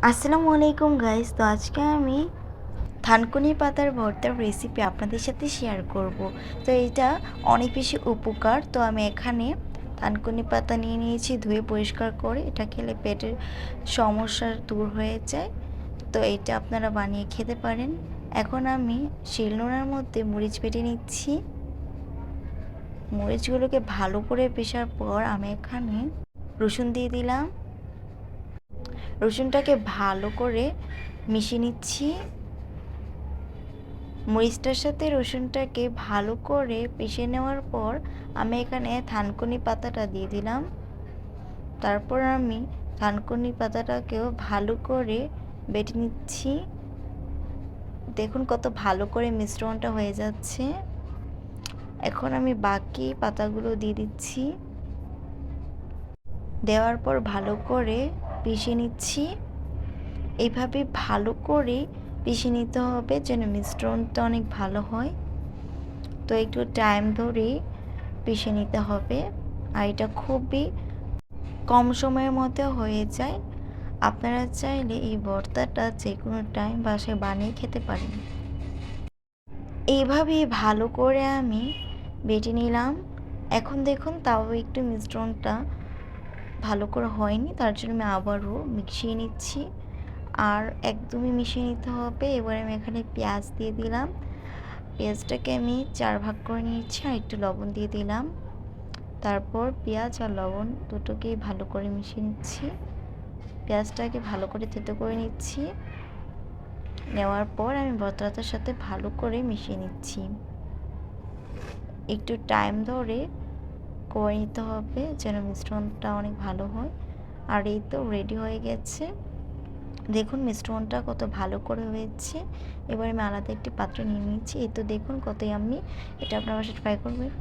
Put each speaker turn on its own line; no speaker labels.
আসসালামু আলাইকুম গাইস। তো আজকে আমি থানকুনি পাতার ভর্তার রেসিপি আপনাদের সাথে শেয়ার করব। তো এটা অনেক বেশি উপকার। তো আমি এখানে থানকুনি পাতা নিয়ে নিয়েছি, ধুয়ে পরিষ্কার করে। এটা খেলে পেটের সমস্যা দূর হয়ে যায়। তো এটা আপনারা বানিয়ে খেতে পারেন। এখন আমি শিলনোড়ার মধ্যে মরিচ বেটে নিচ্ছি। মরিচগুলোকে ভালো করে পেশার পর আমি এখানে রসুন দিয়ে দিলাম। রসুনটাকে ভালো করে মিশিয়ে নিচ্ছি। মরিচটার সাথে রসুনটাকে ভালো করে পিষে নেওয়ার পর আমি এখানে থানকুনি পাতাটা দিয়ে দিলাম। তারপর আমি থানকুনি পাতাটাকেও ভালো করে বেটে নিচ্ছি। দেখুন কত ভালো করে মিশ্রণটা হয়ে যাচ্ছে। এখন আমি বাকি পাতাগুলো দিয়ে দিচ্ছি। দেওয়ার পর ভালো করে পিষে নিচ্ছি। এইভাবে ভালো করে পিষে নিতে হবে যেন মিশ্রণটা অনেক ভালো হয়। তো একটু টাইম ধরে পিষে নিতে হবে। আর এটা খুবই কম সময়ের মধ্যে হয়ে যায়। আপনারা চাইলে এই ভর্তাটা যে কোনো টাইম বাসায় বানিয়ে খেতে পারেন। এইভাবেই ভালো করে আমি বেটে নিলাম। এখন দেখুন তাও একটু মিশ্রণটা ভালো করে হয়নি, তার জন্য আমি আবারও মিশিয়ে নিচ্ছি। আর একদমই মিশিয়ে নিতে হবে। এবার আমি এখানে পেঁয়াজ দিয়ে দিলাম। পেঁয়াজটাকে আমি 4 ভাগ করে নিয়েছি আর একটু লবণ দিয়ে দিলাম। তারপর পেঁয়াজ আর লবণ দুটোকেই ভালো করে মিশিয়ে নিচ্ছি। পেঁয়াজটাকে ভালো করে থেতো করে নিচ্ছি। নেওয়ার পর আমি ভর্তাটার সাথে ভালো করে মিশিয়ে নিচ্ছি। একটু টাইম ধরে করে নিতে হবে যেন মিশ্রণটা অনেক ভালো হয়। আর এই তো রেডি হয়ে গেছে। দেখুন মিশ্রণটা কত ভালো করে হয়েছে। এবার আমি আলাদা একটি পাত্রে নিয়ে নিচ্ছি। এই তো দেখুন কতই আমি, এটা আপনার বাসায় ট্রাই করবেন।